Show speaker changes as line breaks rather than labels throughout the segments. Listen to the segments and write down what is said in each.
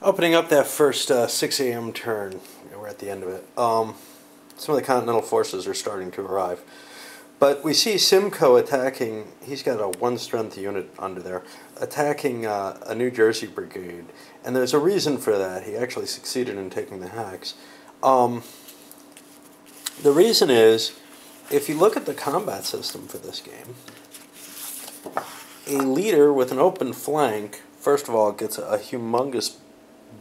Opening up that first 6 a.m. turn, we're at the end of it. Some of the Continental forces are starting to arrive. But we see Simcoe attacking, he's got a 1-strength unit under there, attacking a New Jersey brigade. And there's a reason for that. He actually succeeded in taking the hacks. The reason is, if you look at the combat system for this game, a leader with an open flank, first of all, gets a humongous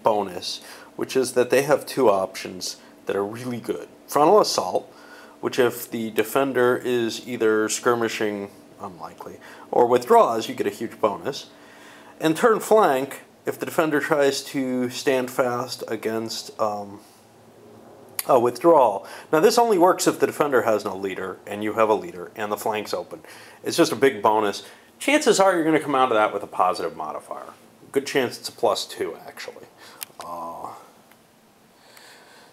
bonus, which is that they have two options that are really good. Frontal assault, which if the defender is either skirmishing, unlikely, or withdraws, you get a huge bonus. And turn flank, if the defender tries to stand fast against a withdrawal. Now this only works if the defender has no leader, and you have a leader, and the flank's open. It's just a big bonus. Chances are you're going to come out of that with a positive modifier. Good chance it's a +2, actually.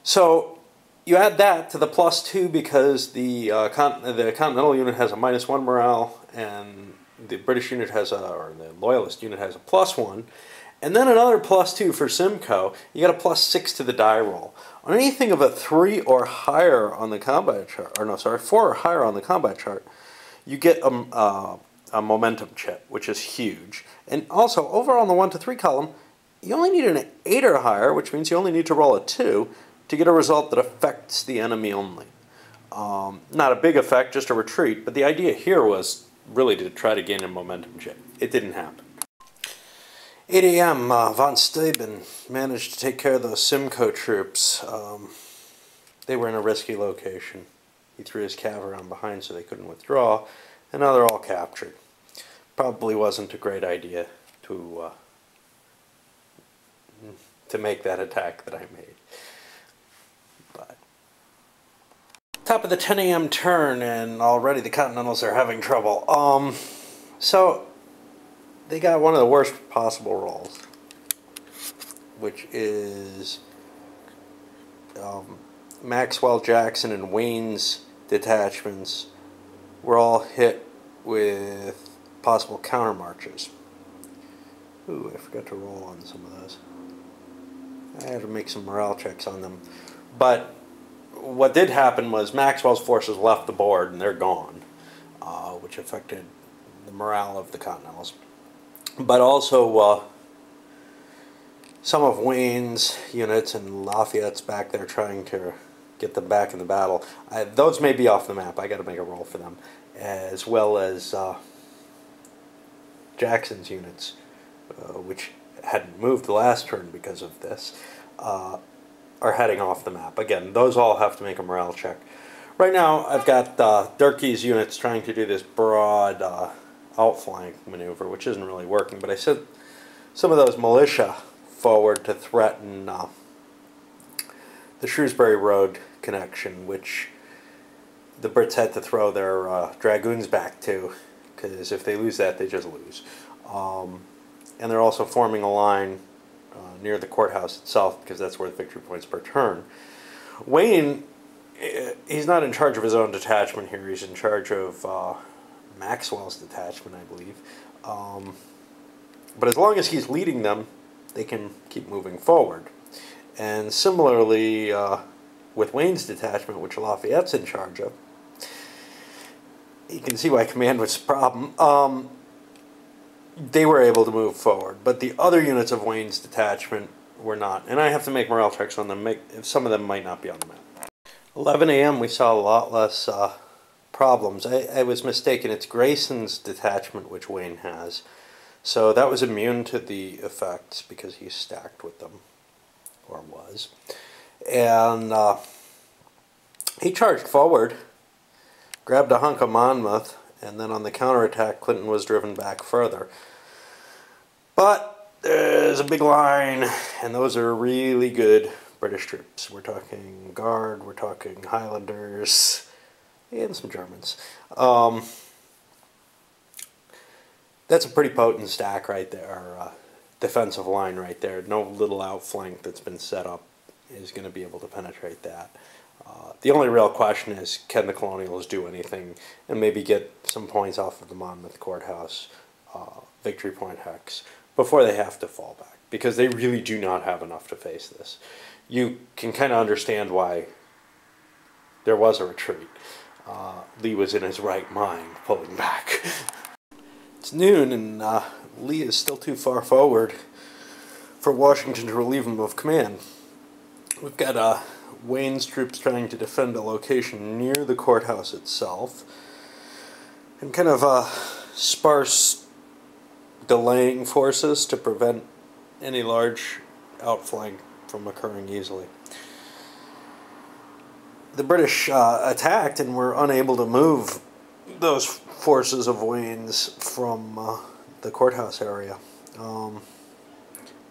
So you add that to the +2 because the Continental unit has a -1 morale, and the British unit has or the Loyalist unit has a +1, and then another +2 for Simcoe. You got a +6 to the die roll. On anything of a 3 or higher on the combat chart, or no, sorry, 4 or higher on the combat chart, you get a momentum chip, which is huge. And also, over on the 1 to 3 column, you only need an 8 or higher, which means you only need to roll a 2 to get a result that affects the enemy only. Not a big effect, just a retreat, but the idea here was really to try to gain a momentum chip. It didn't happen. 8 a.m., von Steuben managed to take care of those Simcoe troops. They were in a risky location. He threw his cav around behind so they couldn't withdraw, and now they're all captured. Probably wasn't a great idea to make that attack that I made. But top of the 10 a.m. turn, and already the Continentals are having trouble. So they got one of the worst possible rolls, which is Maxwell, Jackson, and Wayne's detachments were all hit with possible countermarches. Ooh, I forgot to roll on some of those. I had to make some morale checks on them. But what did happen was Maxwell's forces left the board and they're gone, which affected the morale of the Continentals. But also some of Wayne's units and Lafayette's back there trying to get them back in the battle. Those may be off the map. I got to make a roll for them, as well as Jackson's units, which hadn't moved the last turn because of this, are heading off the map. Again, those all have to make a morale check. Right now, I've got Durkee's units trying to do this broad outflank maneuver, which isn't really working, but I sent some of those militia forward to threaten the Shrewsbury Road connection, which the Brits had to throw their dragoons back to, because if they lose that, they just lose. And they're also forming a line near the courthouse itself, because that's where the victory points per turn. Wayne, he's not in charge of his own detachment here. He's in charge of Maxwell's detachment, I believe. But as long as he's leading them, they can keep moving forward. And similarly, with Wayne's detachment, which Lafayette's in charge of, you can see why command was a problem. They were able to move forward, but the other units of Wayne's detachment were not. And I have to make morale checks on them. Some of them might not be on the map. 11 a.m. we saw a lot less problems. I was mistaken. It's Grayson's detachment which Wayne has. So that was immune to the effects because he's stacked with them, or was. And he charged forward, grabbed a hunk of Monmouth, and then on the counterattack, Clinton was driven back further. But there's a big line, and those are really good British troops. We're talking Guard, we're talking Highlanders, and some Germans. That's a pretty potent stack right there, defensive line right there. No little outflank that's been set up is going to be able to penetrate that. The only real question is, can the Colonials do anything and maybe get some points off of the Monmouth Courthouse victory point hex before they have to fall back. because they really do not have enough to face this. You can kind of understand why there was a retreat. Lee was in his right mind pulling back. It's noon and Lee is still too far forward for Washington to relieve him of command. We've got Wayne's troops trying to defend a location near the courthouse itself, and kind of sparse delaying forces to prevent any large outflank from occurring easily. The British attacked and were unable to move those forces of Wayne's from the courthouse area.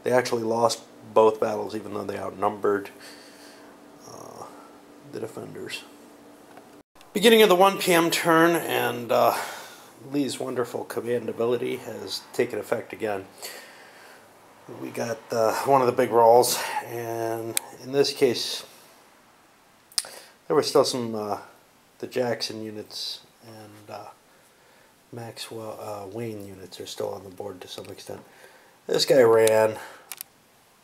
They actually lost both battles, even though they outnumbered the defenders. Beginning of the 1 p.m. turn, and Lee's wonderful command ability has taken effect again. We got one of the big rolls, and in this case, there were still some the Jackson units and Maxwell Wayne units are still on the board to some extent. This guy ran.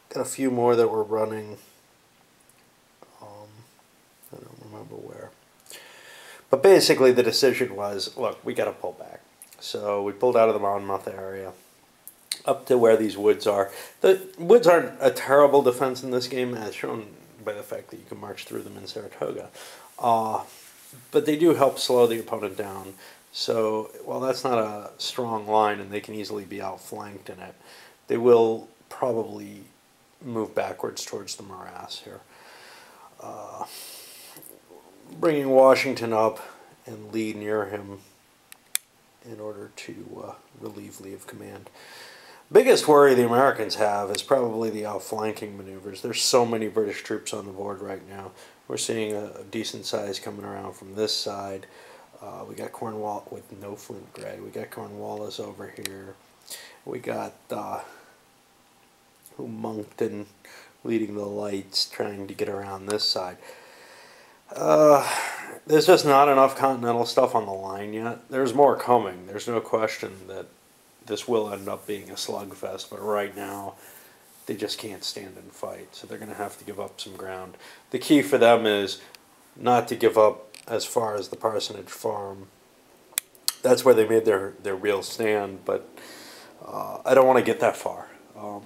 Got a few more that were running. I don't remember where. But basically the decision was, look, we got to pull back. So we pulled out of the Monmouth area up to where these woods are. The woods aren't a terrible defense in this game, as shown by the fact that you can march through them in Saratoga. But they do help slow the opponent down. So while that's not a strong line and they can easily be outflanked in it, they will probably move backwards towards the morass here. Bringing Washington up and Lee near him in order to relieve Lee of command. Biggest worry the Americans have is probably the outflanking maneuvers. There's so many British troops on the board right now. We're seeing a decent size coming around from this side. We got Cornwall with no Flint Gray. We got Cornwallis over here. We got Moncton leading the lights, trying to get around this side. There's just not enough Continental stuff on the line yet. There's more coming. There's no question that this will end up being a slugfest, but right now they just can't stand and fight, so they're going to have to give up some ground. The key for them is not to give up as far as the Parsonage Farm. That's where they made their real stand, but I don't want to get that far.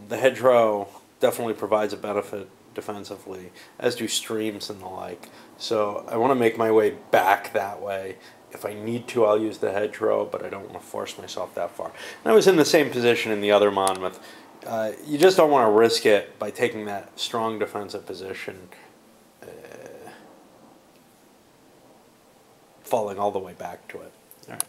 The hedgerow definitely provides a benefit defensively, as do streams and the like. So I want to make my way back that way. If I need to, I'll use the hedgerow, but I don't want to force myself that far. And I was in the same position in the other Monmouth. You just don't want to risk it by taking that strong defensive position, falling all the way back to it. All right.